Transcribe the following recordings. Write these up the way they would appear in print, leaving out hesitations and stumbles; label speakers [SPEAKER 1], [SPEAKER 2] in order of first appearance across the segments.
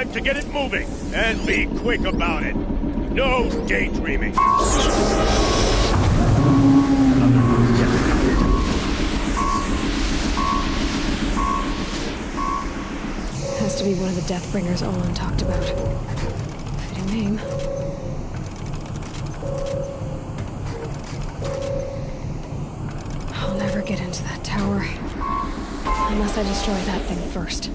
[SPEAKER 1] time to get it moving, and be quick about it. No daydreaming.
[SPEAKER 2] Has to be one of the Deathbringers Olin talked about. Fitting name. I'll never get into that tower. Unless I destroy that thing first.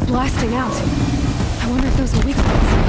[SPEAKER 2] Blasting out. I wonder if those are weak points.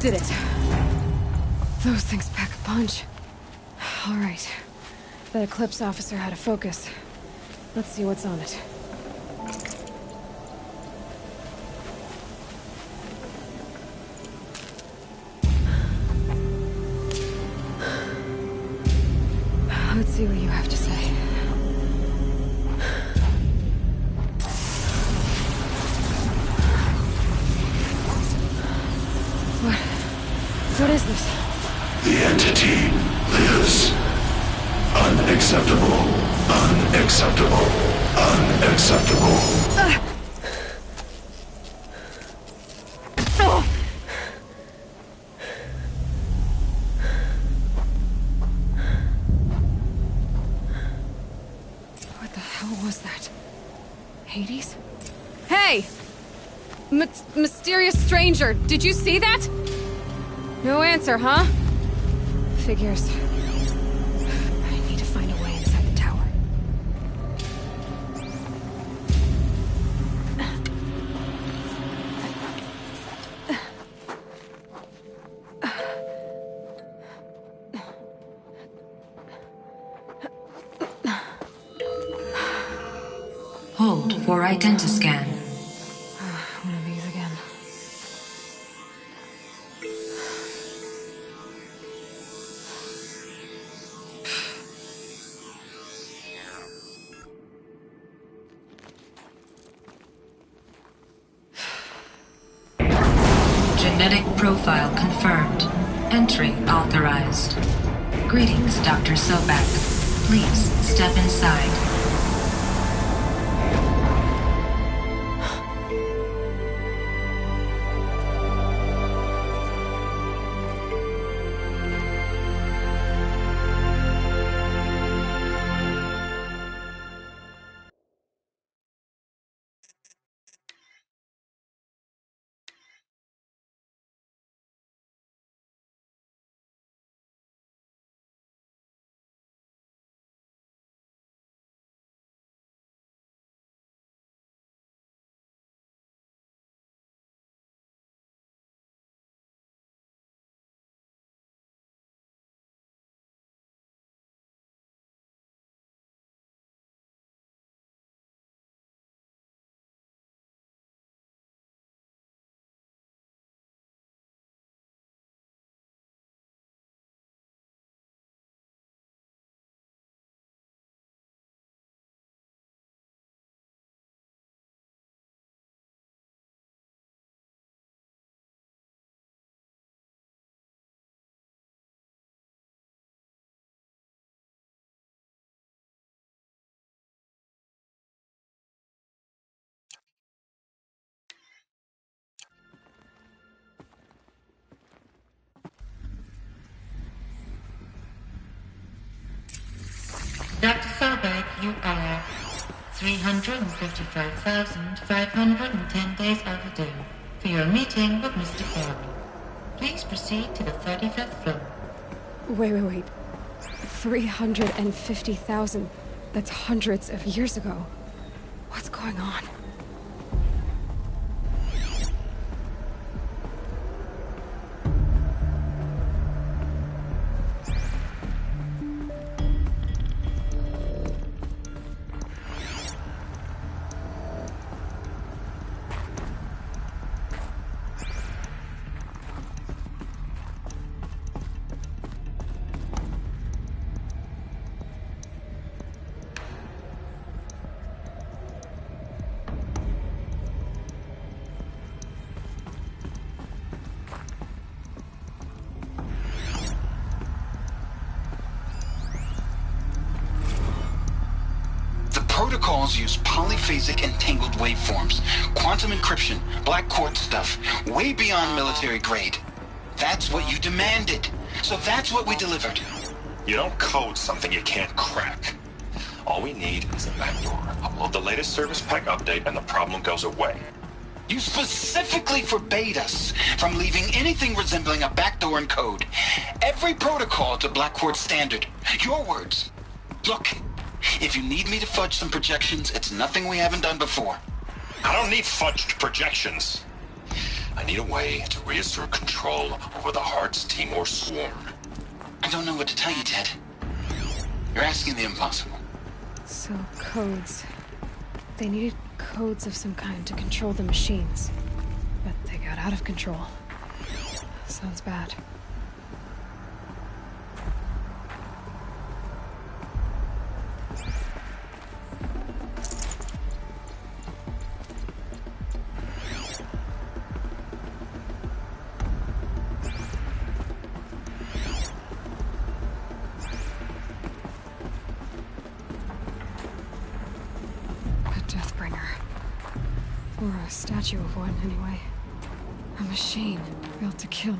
[SPEAKER 2] Did it. Those things pack a punch. All right. That Eclipse officer had a focus. Let's see what's on it. Let's see what you have to say. What is this?
[SPEAKER 3] The entity lives. Unacceptable. Unacceptable. Unacceptable.
[SPEAKER 2] What the hell was that? Hades? Hey! Mysterious stranger, did you see that? No answer, huh? Figures. I need to find a way inside the tower.
[SPEAKER 4] Hold for identiscan.
[SPEAKER 2] One of these again.
[SPEAKER 4] Genetic profile confirmed. Entry authorized. Greetings, Dr. Sobek. Please step inside.
[SPEAKER 5] Dr. Sobek, you are 355,510 days overdue for your meeting with Mr. Farrell. Please proceed to the 35th floor.
[SPEAKER 2] Wait. 350,000. That's hundreds of years ago. What's going on?
[SPEAKER 6] Protocols use polyphasic entangled waveforms, quantum encryption, black quartz stuff, way beyond military grade. That's what you demanded. So that's what we delivered.
[SPEAKER 7] You don't code something you can't crack. All we need is a backdoor. Upload the latest service pack update and the problem goes away.
[SPEAKER 6] You specifically forbade us from leaving anything resembling a backdoor in code. Every protocol to black quartz standard. Your words. Look. If you need me to fudge some projections, it's nothing we haven't done before.
[SPEAKER 7] I don't need fudged projections. I I need a way to reassert control over the Heart's Timor swarm.
[SPEAKER 6] I don't know what to tell you, Ted. You're asking the impossible.
[SPEAKER 2] So, codes. They needed codes of some kind to control the machines. But they got out of control. Sounds bad. Or a statue of one, anyway. A machine built to kill.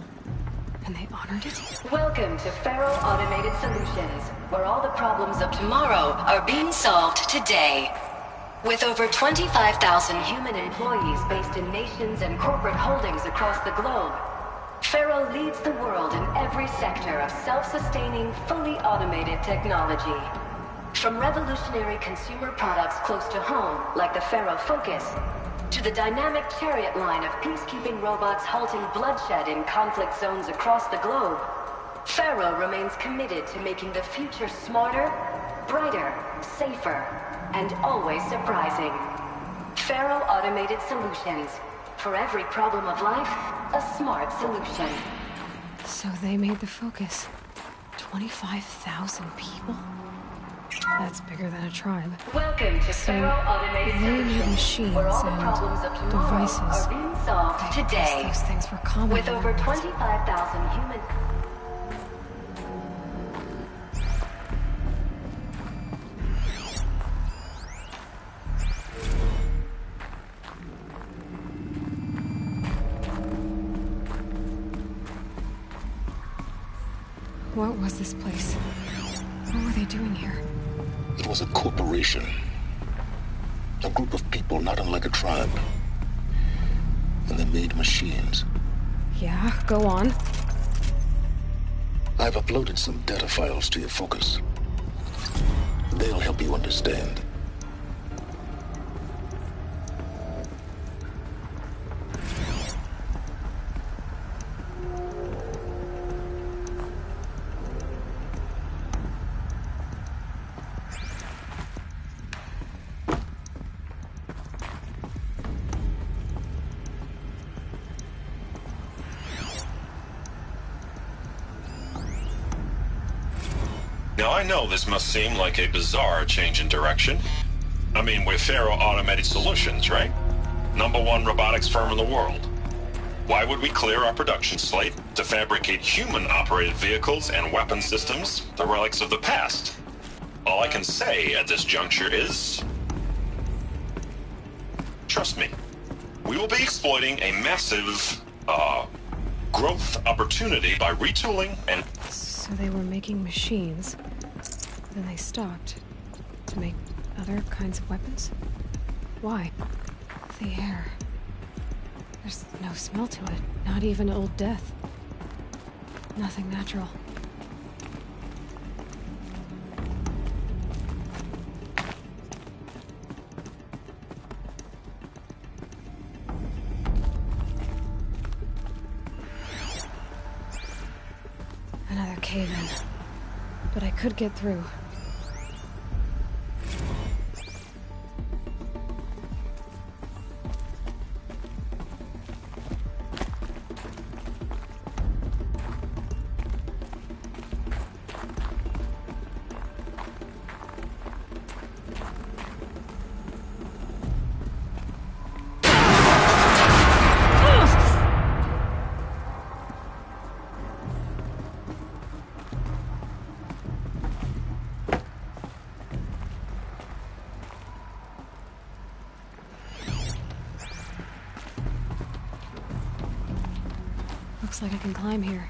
[SPEAKER 2] And they honored it?
[SPEAKER 8] Welcome to Faro Automated Solutions, where all the problems of tomorrow are being solved today. With over 25,000 human employees based in nations and corporate holdings across the globe, Faro leads the world in every sector of self-sustaining, fully automated technology. From revolutionary consumer products close to home, like the Faro Focus, to the dynamic chariot line of peacekeeping robots halting bloodshed in conflict zones across the globe, Faro remains committed to making the future smarter, brighter, safer, and always surprising. Faro Automated Solutions. For every problem of life, a smart solution.
[SPEAKER 2] So they made the Focus. 25,000 people? That's bigger than a tribe.
[SPEAKER 8] Welcome to Faro Automated
[SPEAKER 2] They made
[SPEAKER 8] Solutions,
[SPEAKER 2] machines
[SPEAKER 8] where all the
[SPEAKER 2] and
[SPEAKER 8] problems of tomorrow
[SPEAKER 2] devices.
[SPEAKER 8] are being solved
[SPEAKER 2] I guess
[SPEAKER 8] today.
[SPEAKER 2] those things were common.
[SPEAKER 8] With
[SPEAKER 2] in
[SPEAKER 8] over
[SPEAKER 2] their world.
[SPEAKER 8] 25,000 human...
[SPEAKER 2] What was this place? What were they doing here?
[SPEAKER 3] It was a corporation. A group of people not unlike a tribe. And they made machines.
[SPEAKER 2] Yeah, go on.
[SPEAKER 3] I've uploaded some data files to your Focus. They'll help you understand.
[SPEAKER 7] Now, I know this must seem like a bizarre change in direction. I mean, we're Faro Automated Solutions, right? #1 robotics firm in the world. Why would we clear our production slate to fabricate human-operated vehicles and weapon systems, the relics of the past? All I can say at this juncture is... trust me, we will be exploiting a massive, growth opportunity by retooling and...
[SPEAKER 2] So they were making machines. Then they stopped. To make other kinds of weapons? Why? The air. There's no smell to it. Not even old death. Nothing natural. Another cave-in. But I could get through. Looks like I can climb here.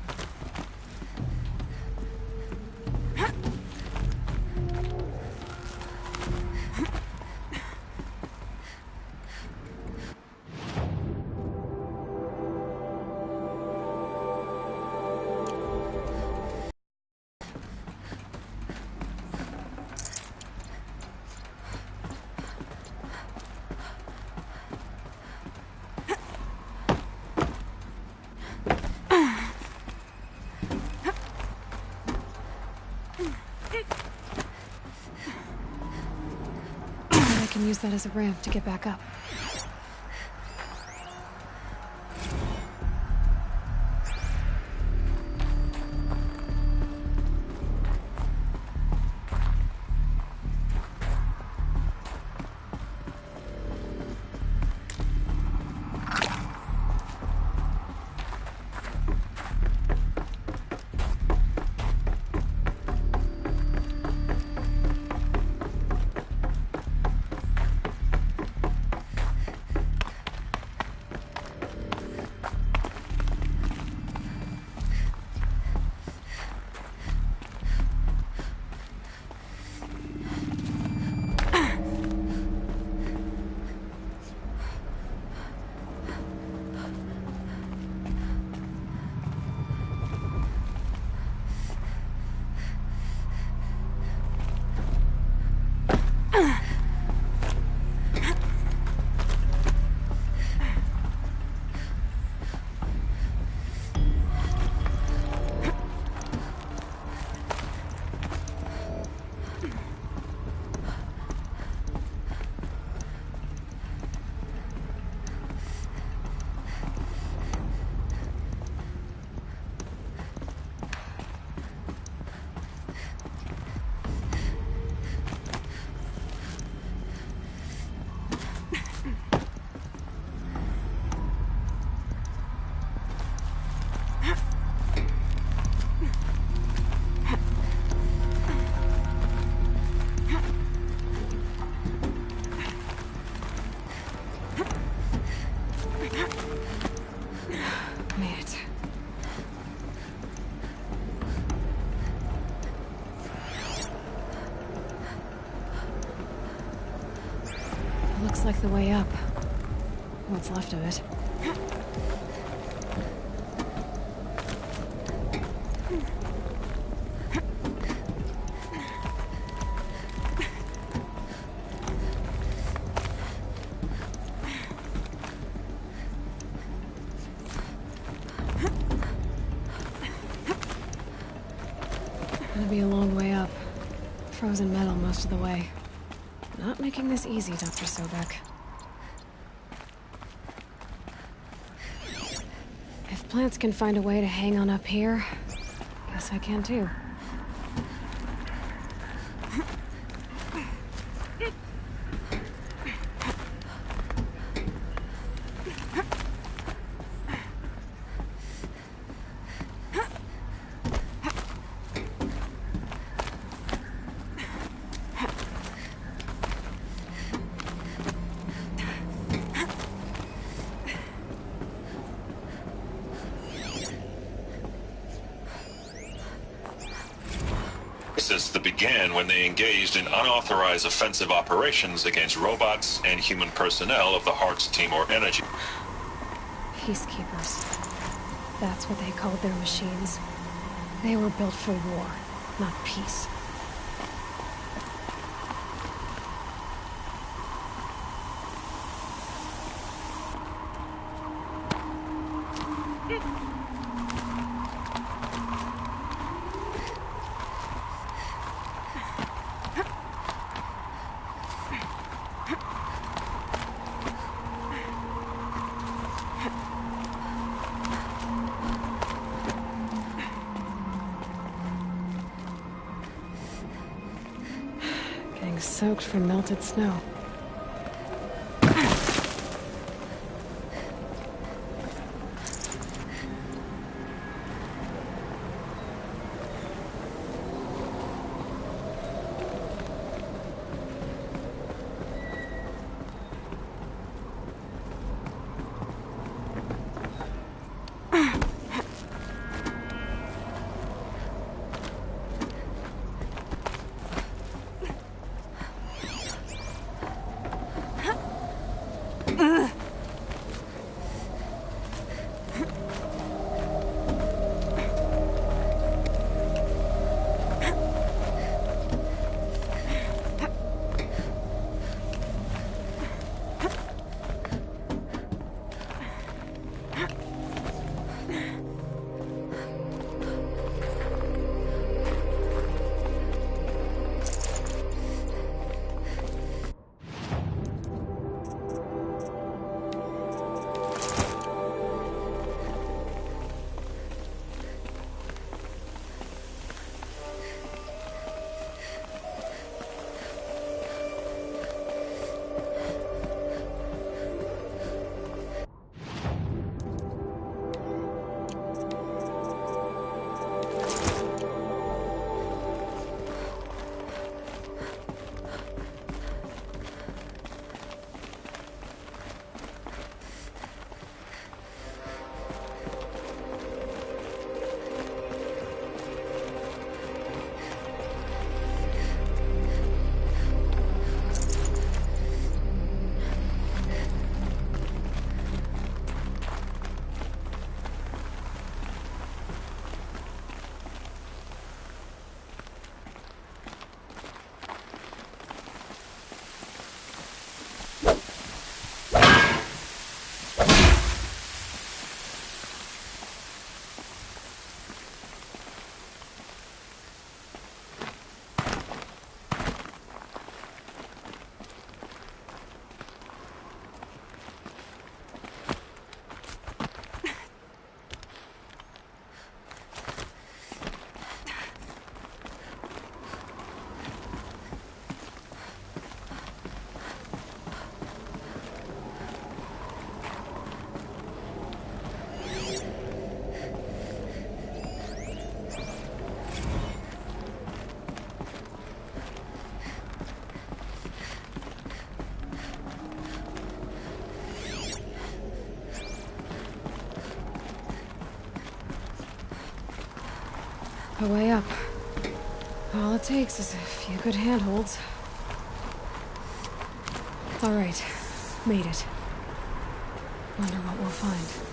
[SPEAKER 2] use that as a ramp to get back up. Looks like the way up. What's left of it. Gonna be a long way up. Frozen metal most of the way. Not making this easy, Dr. Sobek. If plants can find a way to hang on up here, guess I can too.
[SPEAKER 7] That began when they engaged in unauthorized offensive operations against robots and human personnel of the Hearts Timor Energy.
[SPEAKER 2] Peacekeepers. That's what they called their machines. They were built for war, not peace. Soaked from melted snow. A way up. All it takes is a few good handholds. Alright, made it. Wonder what we'll find.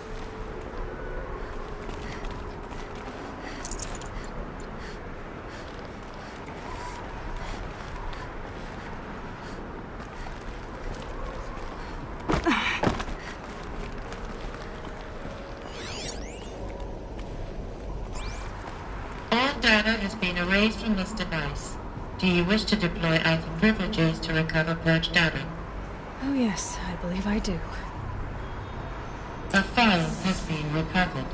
[SPEAKER 5] Data has been erased from this device. Do you wish to deploy either privileges to recover purged data?
[SPEAKER 2] Oh yes, I believe I do.
[SPEAKER 5] A file has been recovered.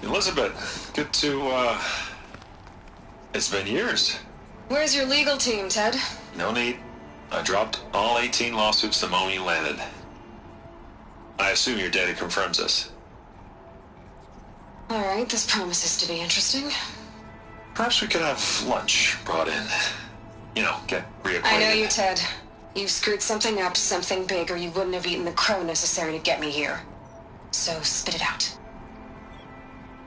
[SPEAKER 7] Elizabeth, good to, it's been years.
[SPEAKER 2] Where's your legal team, Ted?
[SPEAKER 7] No need. I dropped all 18 lawsuits the moment you landed. I assume your data confirms this.
[SPEAKER 2] Alright, this promises to be interesting.
[SPEAKER 7] Perhaps we could have lunch brought in. You know, get reacquainted.
[SPEAKER 2] I know you, Ted. You've screwed something up, something big, or you wouldn't have eaten the crow necessary to get me here. So, spit it out.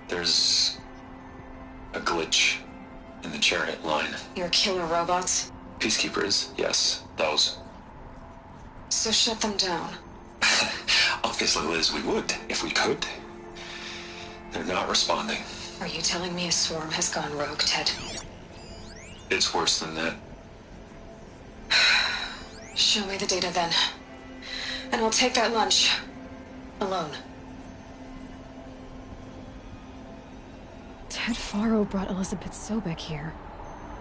[SPEAKER 7] There's a glitch in the chariot line.
[SPEAKER 2] Your killer robots?
[SPEAKER 7] Peacekeepers, yes, those.
[SPEAKER 2] So shut them down.
[SPEAKER 7] Obviously, Liz, we would, if we could. They're not responding.
[SPEAKER 2] Are you telling me a swarm has gone rogue, Ted?
[SPEAKER 7] It's worse than that.
[SPEAKER 2] Show me the data then. And I'll take that lunch. Alone. Ted Faro brought Elizabeth Sobek here,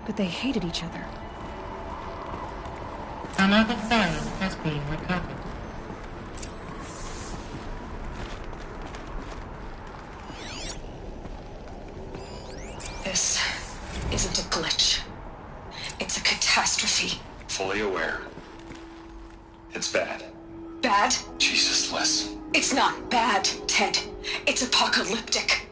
[SPEAKER 2] but they hated each other.
[SPEAKER 5] Another file has been recovered.
[SPEAKER 2] This isn't a glitch. It's a catastrophe.
[SPEAKER 7] Fully aware. It's bad.
[SPEAKER 2] Bad?
[SPEAKER 7] Jesus, Liz.
[SPEAKER 2] It's not bad, Ted. It's apocalyptic.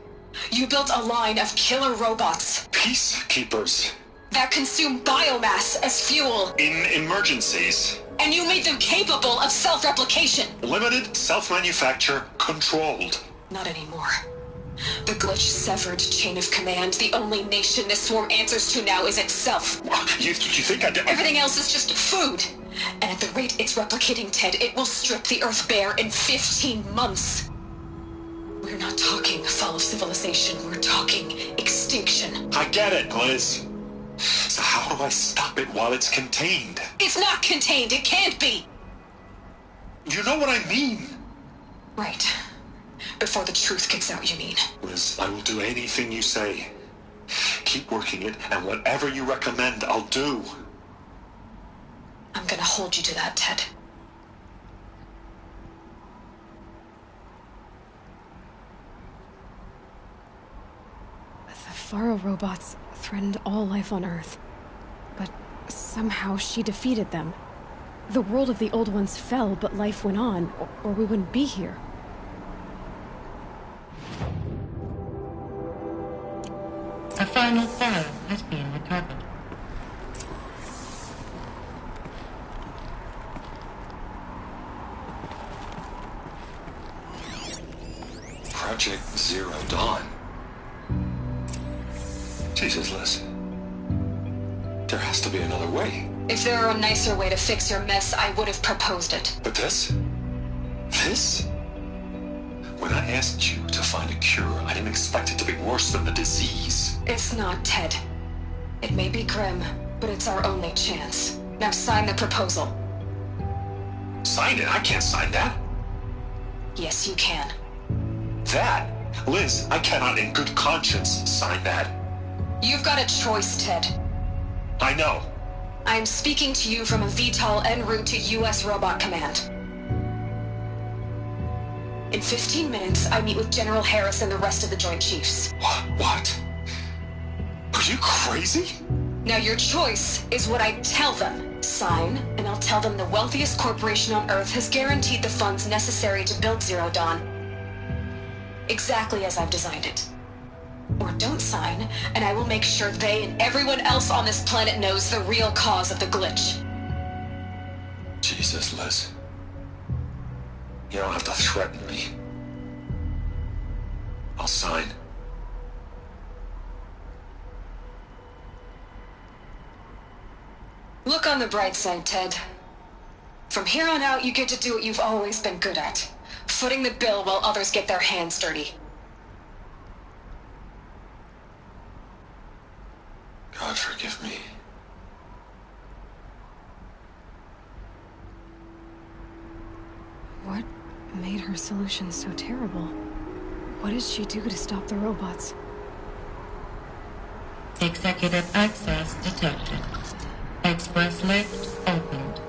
[SPEAKER 2] You built a line of killer robots
[SPEAKER 7] Peacekeepers.
[SPEAKER 2] that consume biomass as fuel,
[SPEAKER 7] In emergencies.
[SPEAKER 2] and you made them capable of self-replication.
[SPEAKER 7] Limited, self-manufacture, controlled.
[SPEAKER 2] Not anymore. The glitch severed chain of command. The only nation this swarm answers to now is itself.
[SPEAKER 7] You think I did?
[SPEAKER 2] Everything else is just food. And at the rate it's replicating, Ted, it will strip the Earth bare in 15 months. We're not talking fall of civilization. We're talking extinction.
[SPEAKER 7] I get it, Liz. So how do I stop it while it's contained?
[SPEAKER 2] It's not contained. It can't be.
[SPEAKER 7] You know what I mean.
[SPEAKER 2] Right. Before the truth gets out, you mean?
[SPEAKER 7] Liz, I will do anything you say. Keep working it, and whatever you recommend, I'll do.
[SPEAKER 2] I'm gonna hold you to that, Ted. The Faro robots threatened all life on Earth. But somehow she defeated them. The world of the old ones fell, but life went on, or we wouldn't be here.
[SPEAKER 5] A final file has been recovered.
[SPEAKER 7] Project Zero Dawn. Jesus, Liz. There has to be another way.
[SPEAKER 2] If there were a nicer way to fix your mess, I would have proposed it.
[SPEAKER 7] But this? This? When I asked you to find a cure, I didn't expect it to be worse than the disease.
[SPEAKER 2] It's not, Ted. It may be grim, but it's our only chance. Now sign the proposal.
[SPEAKER 7] Sign it? I can't sign that.
[SPEAKER 2] Yes, you can.
[SPEAKER 7] That? Liz, I cannot in good conscience sign that.
[SPEAKER 2] You've got a choice, Ted.
[SPEAKER 7] I know.
[SPEAKER 2] I'm speaking to you from a VTOL en route to U.S. Robot Command. In 15 minutes, I meet with General Harris and the rest of the Joint Chiefs.
[SPEAKER 7] What? Are you crazy?
[SPEAKER 2] Now your choice is what I tell them. Sign, and I'll tell them the wealthiest corporation on Earth has guaranteed the funds necessary to build Zero Dawn.
[SPEAKER 8] exactly as I've designed it. Or don't sign, and I will make sure they and everyone else on this planet knows the real cause of the glitch.
[SPEAKER 3] Jesus, Liz. You don't have to threaten me. I'll sign.
[SPEAKER 8] Look on the bright side, Ted. From here on out, you get to do what you've always been good at. Footing the bill while others get their hands dirty.
[SPEAKER 3] God forgive me.
[SPEAKER 2] What made her solution so terrible? What did she do to stop the robots?
[SPEAKER 5] Executive access detected. Express lift opened.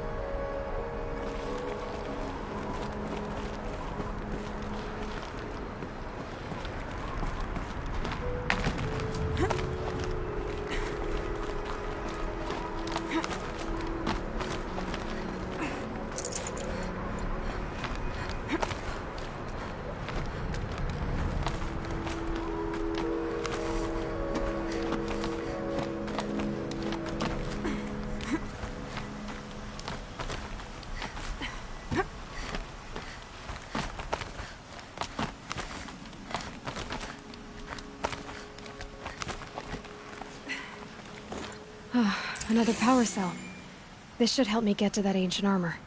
[SPEAKER 2] Another power cell. This should help me get to that ancient armor.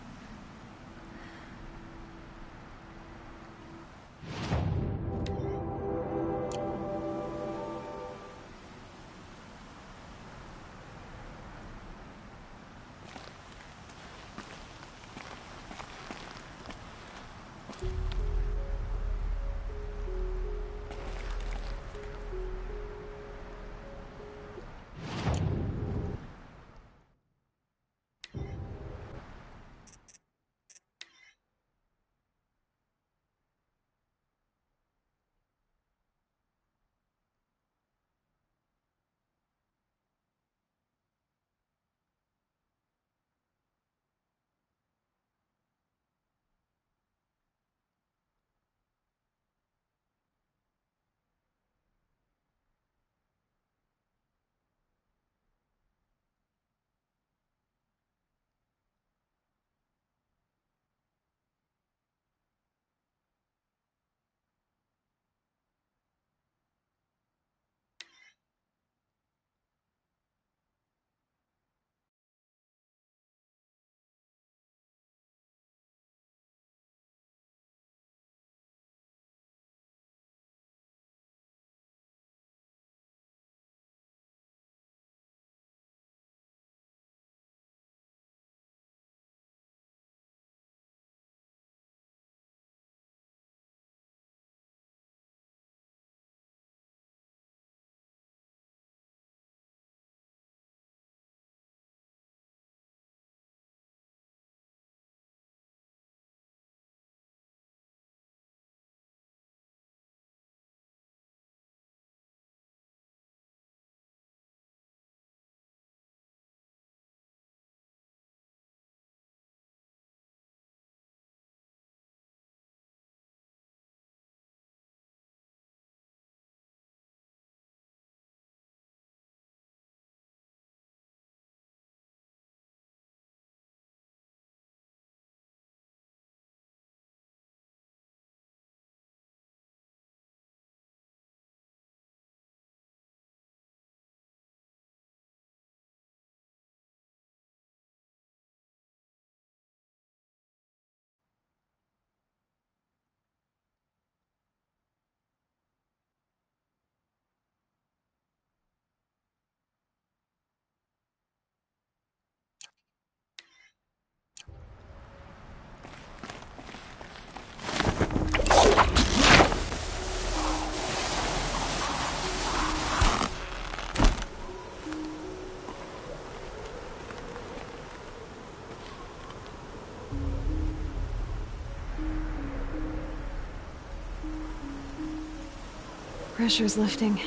[SPEAKER 2] Pressure's lifting.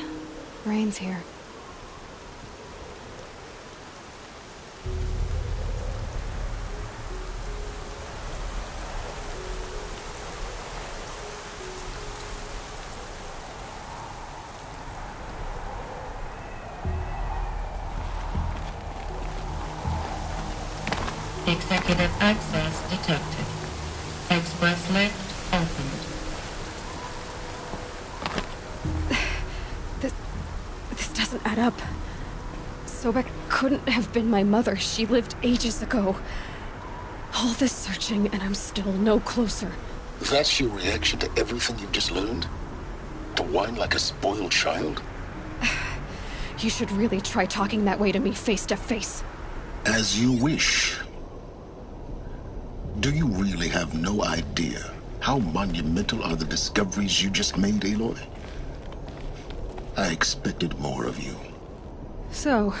[SPEAKER 2] Rain's here.
[SPEAKER 5] Executive access detected. Express lift opened.
[SPEAKER 2] This doesn't add up. Sobek couldn't have been my mother. She lived ages ago. All this searching, and I'm still no closer.
[SPEAKER 3] That's your reaction to everything you've just learned? To whine like a spoiled child?
[SPEAKER 2] You should really try talking that way to me face to face.
[SPEAKER 3] As you wish. Do you really have no idea how monumental are the discoveries you just made, Aloy? I expected more of you.
[SPEAKER 2] So,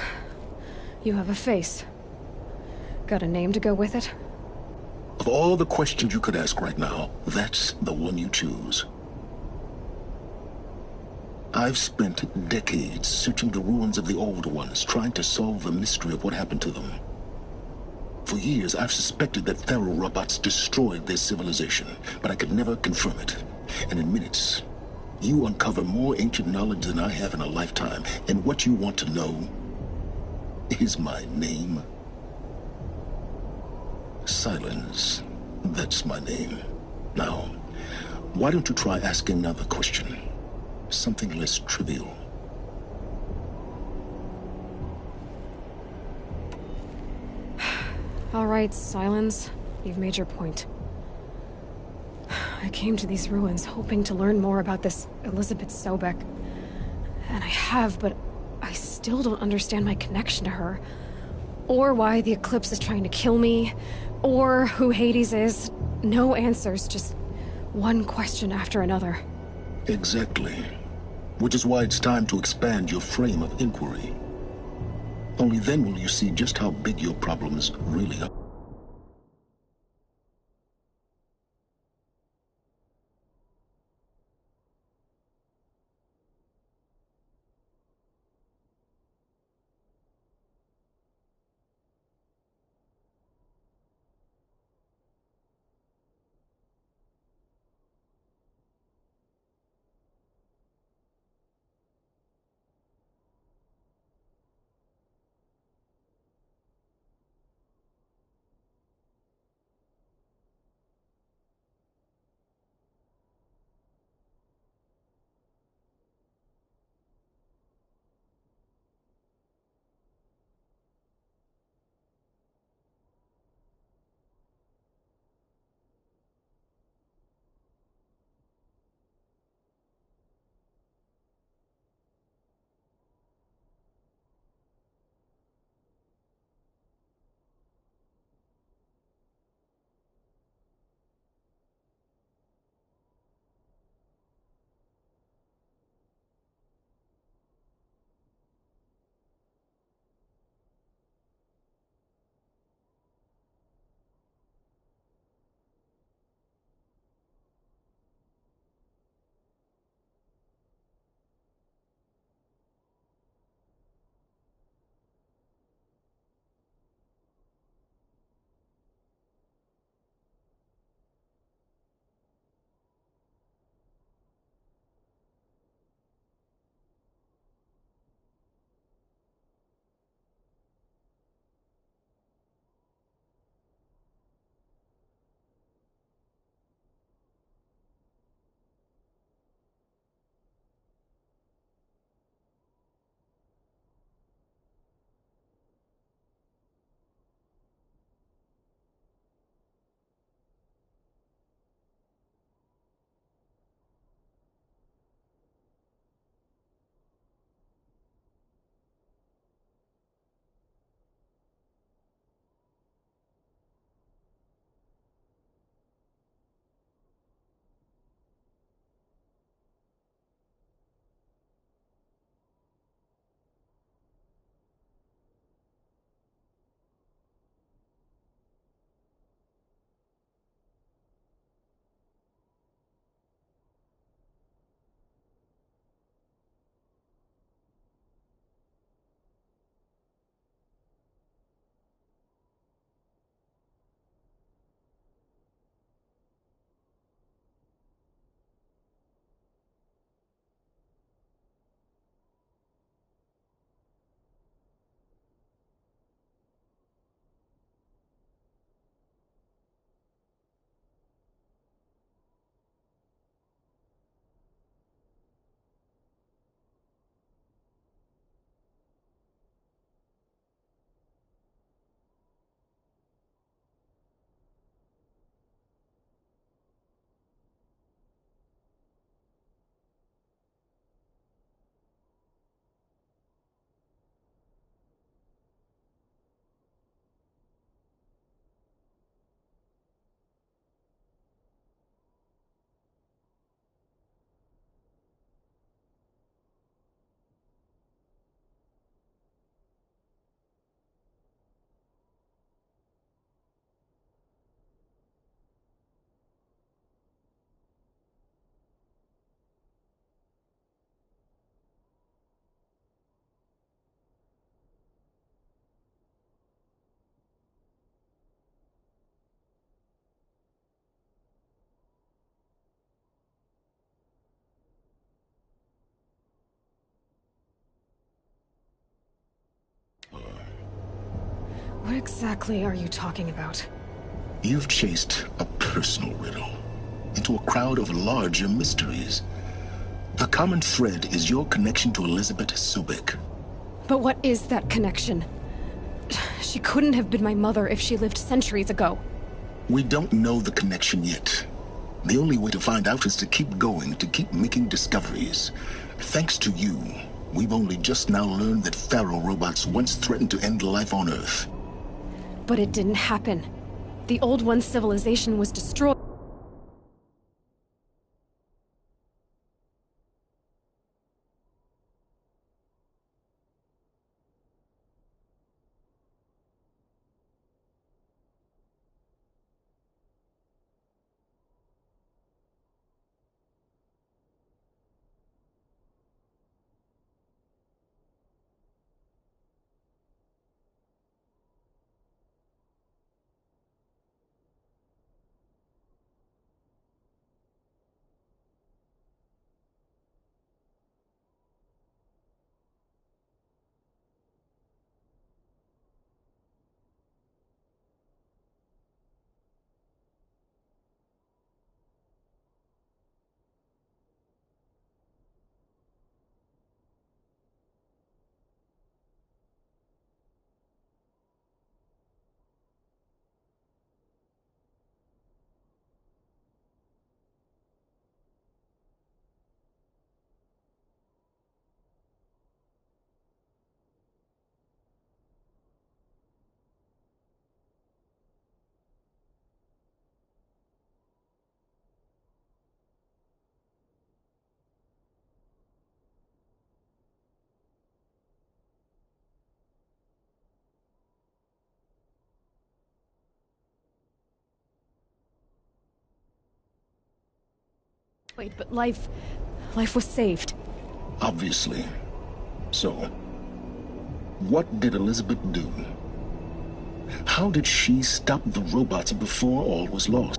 [SPEAKER 2] you have a face. Got a name to go with it?
[SPEAKER 3] Of all the questions you could ask right now, that's the one you choose. I've spent decades searching the ruins of the old ones, trying to solve the mystery of what happened to them. For years, I've suspected that Faro robots destroyed their civilization, but I could never confirm it. And in minutes, you uncover more ancient knowledge than I have in a lifetime, and what you want to know is my name. Silence. That's my name. Now, why don't you try asking another question? Something less trivial.
[SPEAKER 2] All right, Silence. You've made your point. I came to these ruins hoping to learn more about this Elizabeth Sobek. And I have, but I still don't understand my connection to her. Or why the Eclipse is trying to kill me. Or who Hades is. No answers, just one question after another.
[SPEAKER 3] Exactly. Which is why it's time to expand your frame of inquiry. Only then will you see just how big your problems really are.
[SPEAKER 2] What exactly are you talking about?
[SPEAKER 3] You've chased a personal riddle into a crowd of larger mysteries. The common thread is your connection to Elizabeth Sobek.
[SPEAKER 2] But what is that connection? She couldn't have been my mother if she lived centuries ago.
[SPEAKER 3] We don't know the connection yet. The only way to find out is to keep going, to keep making discoveries. Thanks to you, we've only just now learned that Pharaoh robots once threatened to end life on Earth.
[SPEAKER 2] But it didn't happen. The Old One's civilization was destroyed. Wait, but life was saved.
[SPEAKER 3] Obviously. So, what did Elizabeth do? How did she stop the robots before all was lost?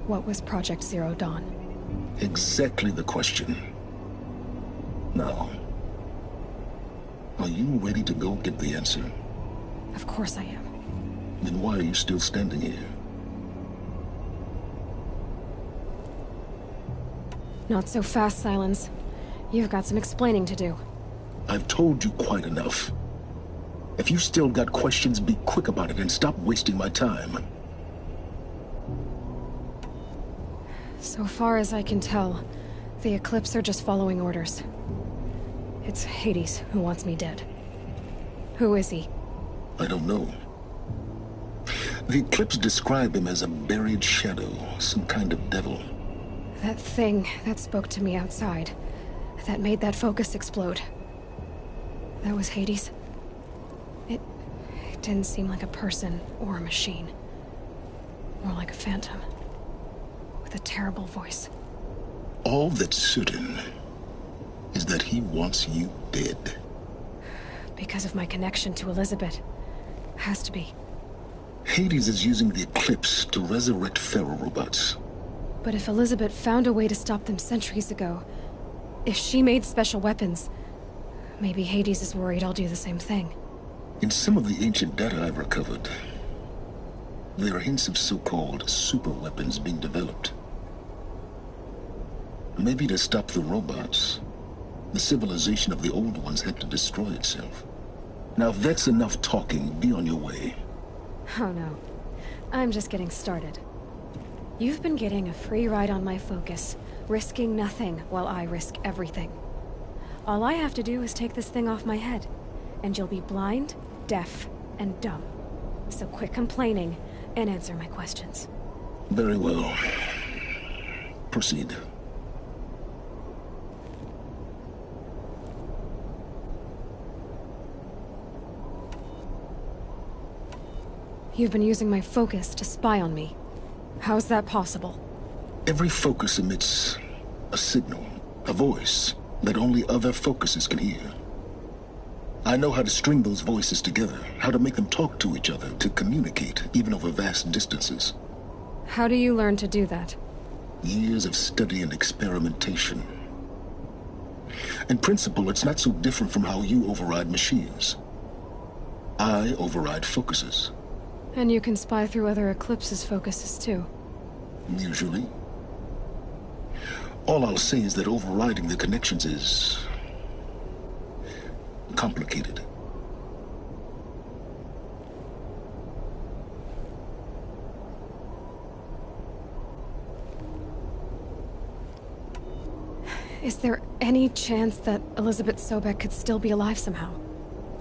[SPEAKER 2] What was Project Zero Dawn?
[SPEAKER 3] Exactly the question. Now, are you ready to go get the answer?
[SPEAKER 2] Of course I am.
[SPEAKER 3] Then why are you still standing here?
[SPEAKER 2] Not so fast, Silence. You've got some explaining to do.
[SPEAKER 3] I've told you quite enough. If you've still got questions, be quick about it and stop wasting my time.
[SPEAKER 2] So far as I can tell, the Eclipse are just following orders. It's Hades who wants me dead. Who is he?
[SPEAKER 3] I don't know. The Eclipse describe him as a buried shadow, some kind of devil.
[SPEAKER 2] That thing that spoke to me outside, that made that focus explode. That was Hades? It didn't seem like a person or a machine. More like a phantom. With a terrible voice.
[SPEAKER 3] All that's certain is that he wants you dead.
[SPEAKER 2] Because of my connection to Elizabeth. Has to be.
[SPEAKER 3] Hades is using the Eclipse to resurrect Pharaoh robots.
[SPEAKER 2] But if Elizabeth found a way to stop them centuries ago, if she made special weapons, maybe Hades is worried I'll do the same thing.
[SPEAKER 3] In some of the ancient data I've recovered, there are hints of so-called super weapons being developed. Maybe to stop the robots, the civilization of the old ones had to destroy itself. Now if that's enough talking, be on your way.
[SPEAKER 2] Oh no. I'm just getting started. You've been getting a free ride on my focus, risking nothing while I risk everything. All I have to do is take this thing off my head, and you'll be blind, deaf, and dumb. So quit complaining and answer my questions.
[SPEAKER 3] Very well. Proceed.
[SPEAKER 2] You've been using my focus to spy on me. How's that possible?
[SPEAKER 3] Every focus emits a signal, a voice, that only other focuses can hear. I know how to string those voices together, how to make them talk to each other, to communicate, even over vast distances.
[SPEAKER 2] How do you learn to do that?
[SPEAKER 3] Years of study and experimentation. In principle, it's not so different from how you override machines. I override focuses.
[SPEAKER 2] And you can spy through other Eclipse's focuses too.
[SPEAKER 3] Usually. All I'll say is that overriding the connections is complicated.
[SPEAKER 2] Is there any chance that Elizabeth Sobek could still be alive somehow?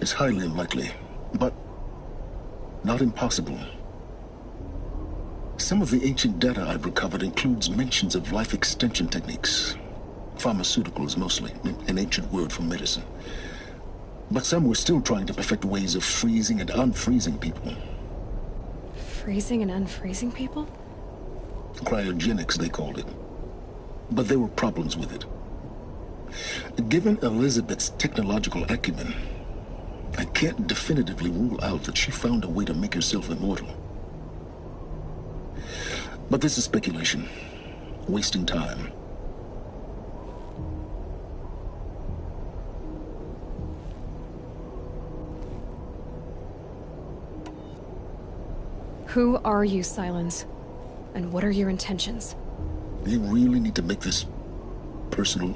[SPEAKER 3] It's highly unlikely, but not impossible. Some of the ancient data I've recovered includes mentions of life extension techniques. Pharmaceuticals, mostly, an ancient word for medicine. But some were still trying to perfect ways of freezing and unfreezing people.
[SPEAKER 2] Freezing and unfreezing people?
[SPEAKER 3] Cryogenics, they called it. But there were problems with it. Given Elizabeth's technological acumen, I can't definitively rule out that she found a way to make herself immortal. But this is speculation. Wasting time.
[SPEAKER 2] Who are you, Silence? And what are your intentions?
[SPEAKER 3] You really need to make this personal?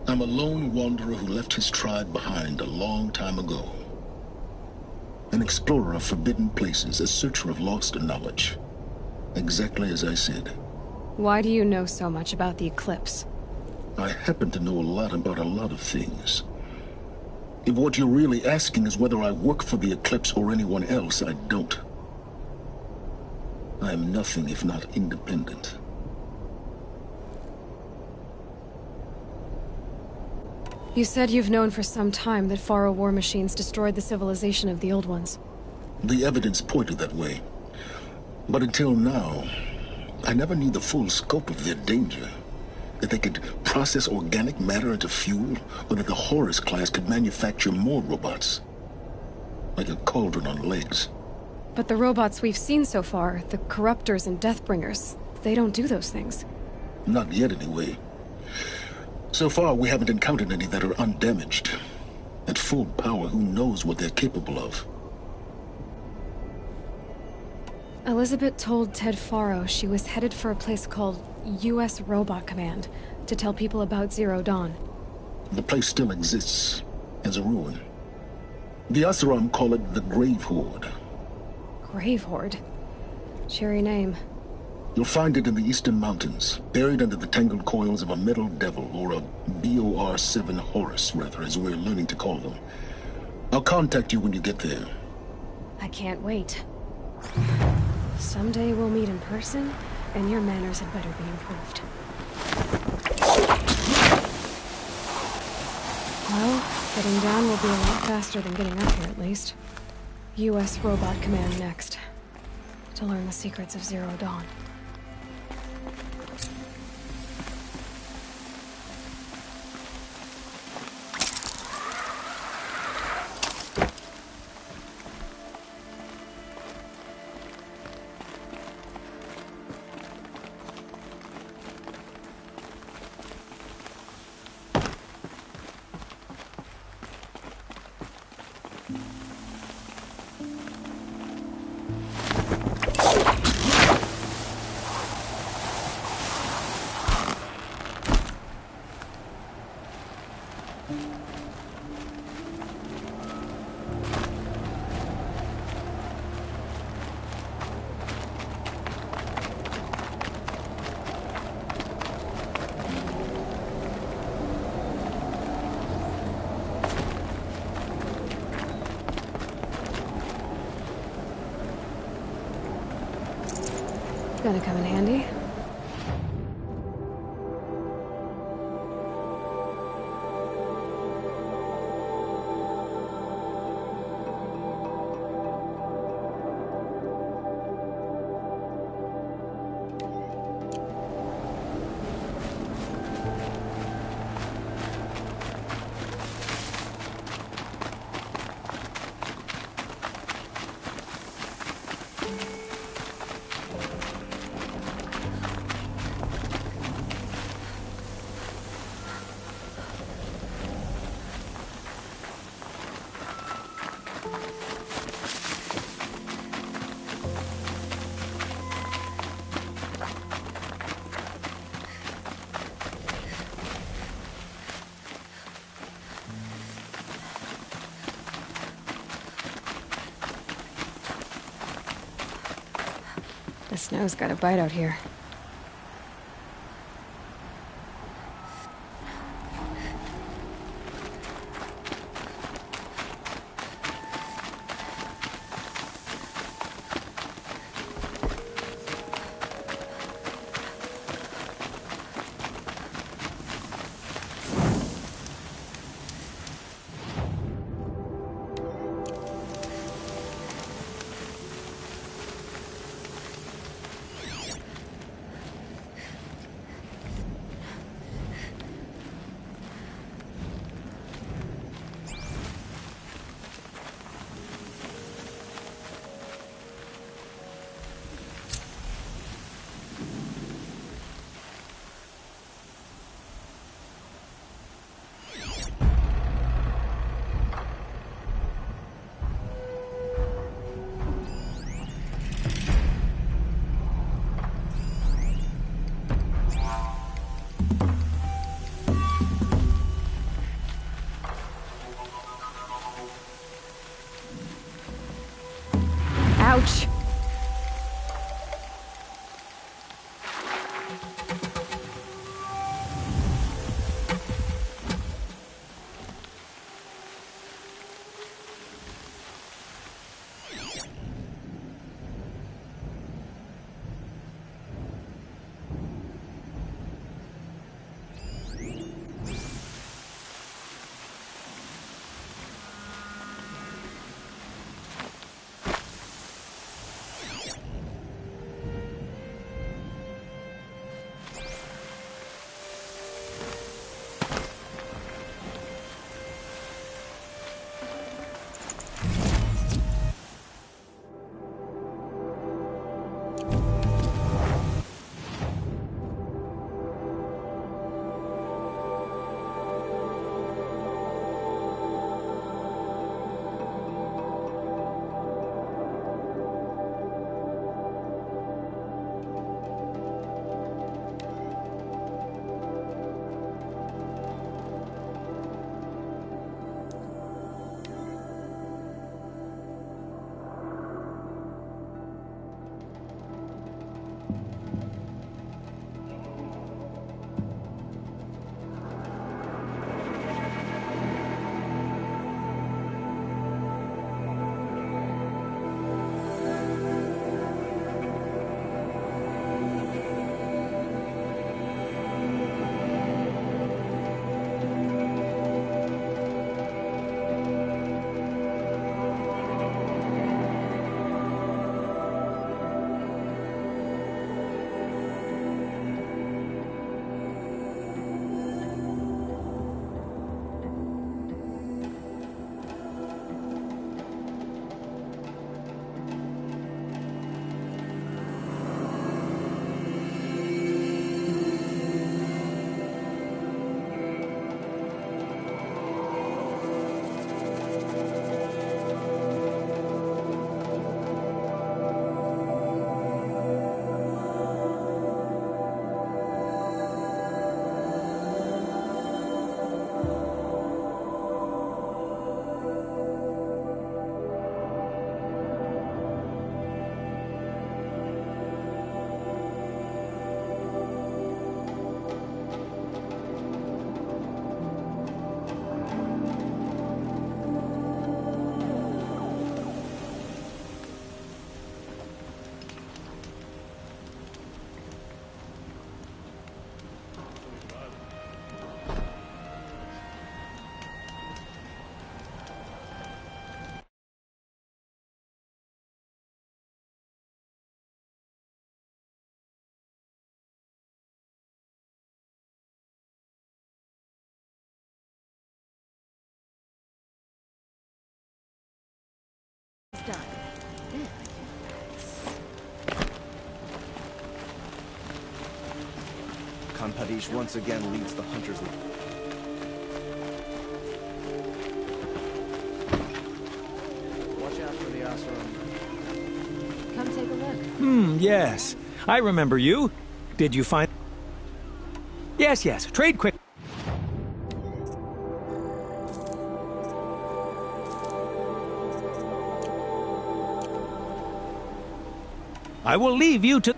[SPEAKER 3] I'm a lone wanderer who left his tribe behind a long time ago. An explorer of forbidden places, a searcher of lost knowledge. Exactly as I said.
[SPEAKER 2] Why do you know so much about the Eclipse?
[SPEAKER 3] I happen to know a lot about a lot of things. If what you're really asking is whether I work for the Eclipse or anyone else, I don't. I am nothing if not independent.
[SPEAKER 2] You said you've known for some time that Faro war machines destroyed the civilization of the Old Ones.
[SPEAKER 3] The evidence pointed that way. But until now, I never knew the full scope of their danger. That they could process organic matter into fuel, or that the Horus class could manufacture more robots. Like a cauldron on legs.
[SPEAKER 2] But the robots we've seen so far, the Corruptors and Deathbringers, they don't do those things.
[SPEAKER 3] Not yet, anyway. So far, we haven't encountered any that are undamaged. At full power, who knows what they're capable of?
[SPEAKER 2] Elizabeth told Ted Faro she was headed for a place called U.S. Robot Command to tell people about Zero Dawn.
[SPEAKER 3] The place still exists, as a ruin. The Asuram call it the Grave Horde.
[SPEAKER 2] Grave Horde? Cheery name.
[SPEAKER 3] You'll find it in the Eastern Mountains, buried under the tangled coils of a Metal Devil, or a BOR-7 Horus, rather, as we're learning to call them. I'll contact you when you get there.
[SPEAKER 2] I can't wait. Someday we'll meet in person, and your manners had better be improved. Well, getting down will be a lot faster than getting up here, at least. U.S. Robot Command next. To learn the secrets of Zero Dawn. Gonna come in handy. The snow's got a bite out here. Ouch! done. Then I can relax.
[SPEAKER 9] Kanpadish once again leads the hunters. Watch out for the ashram.
[SPEAKER 2] Come take a look.
[SPEAKER 10] Yes. I remember you. Did you find... Yes. Trade quick. I will leave you to...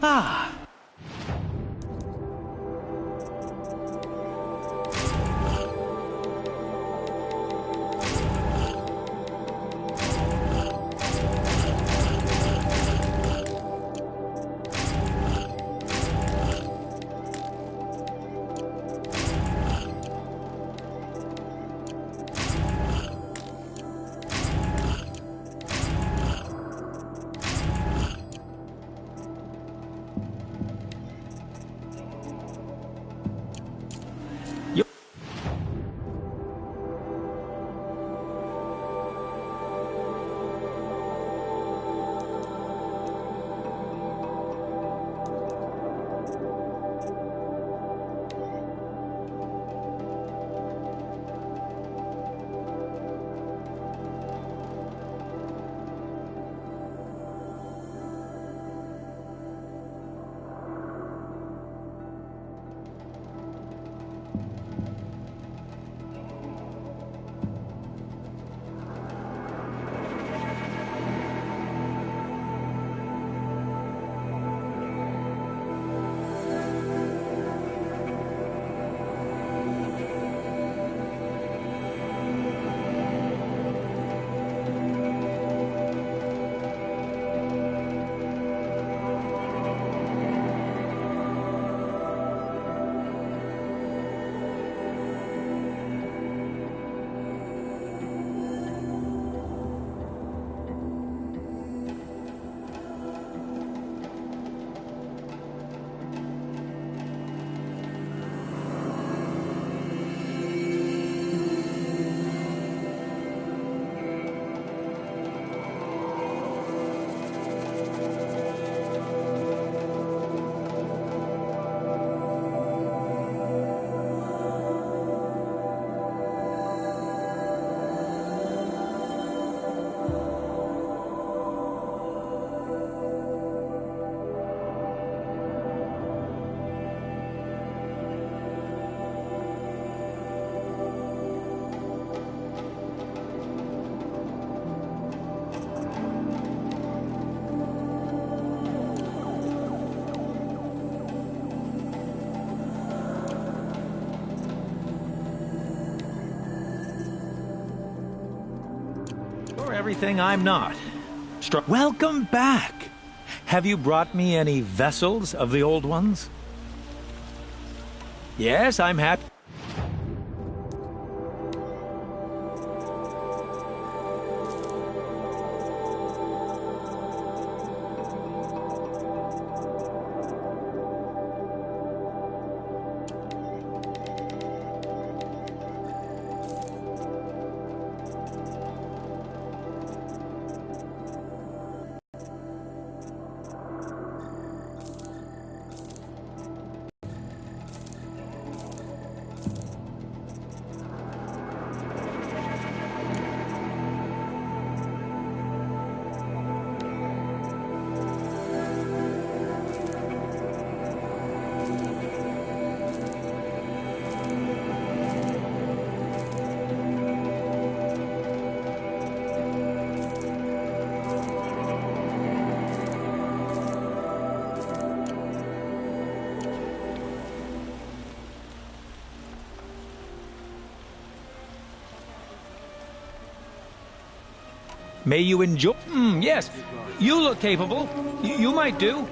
[SPEAKER 10] Everything I'm not. Welcome back. Have you brought me any vessels of the old ones? Yes, I'm happy. May you enjoy... yes. You look capable. You might do.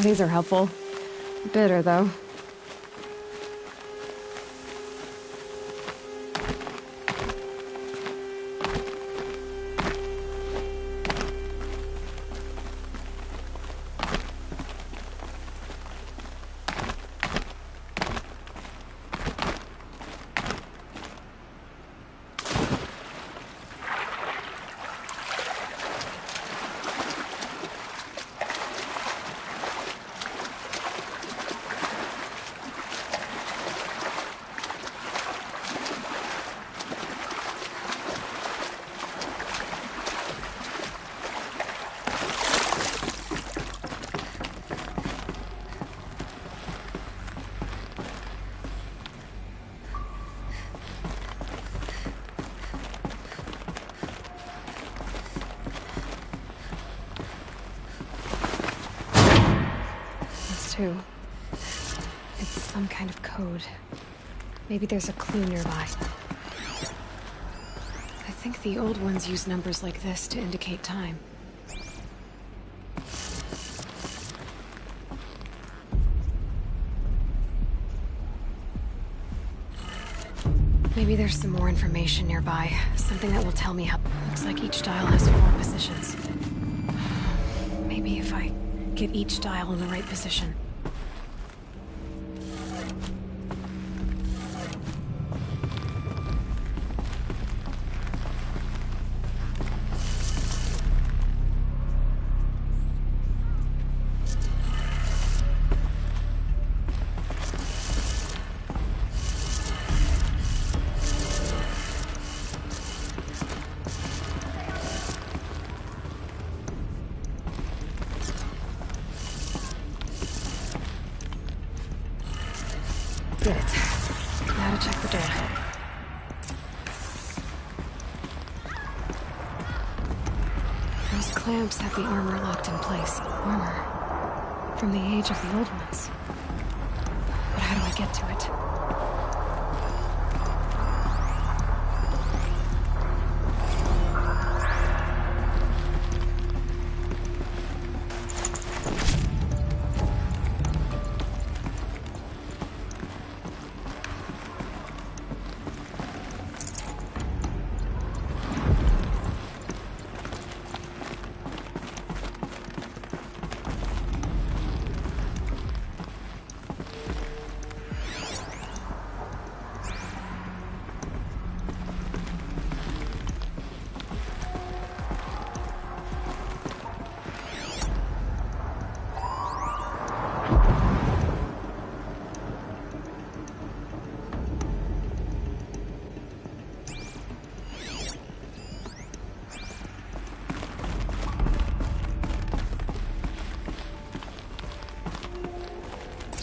[SPEAKER 2] These are helpful. Bitter, though. Too. It's some kind of code. Maybe there's a clue nearby. I think the old ones use numbers like this to indicate time. Maybe there's some more information nearby. Something that will tell me how... Looks like each dial has 4 positions. Maybe if I get each dial in the right position. Did it. Now to check the door. Those clamps have the armor locked in place. Armor from the age of the old ones. But how do I get to it?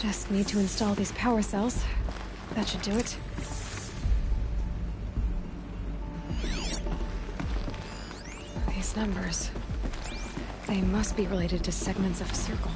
[SPEAKER 2] Just need to install these power cells. That should do it. These numbers. They must be related to segments of a circle.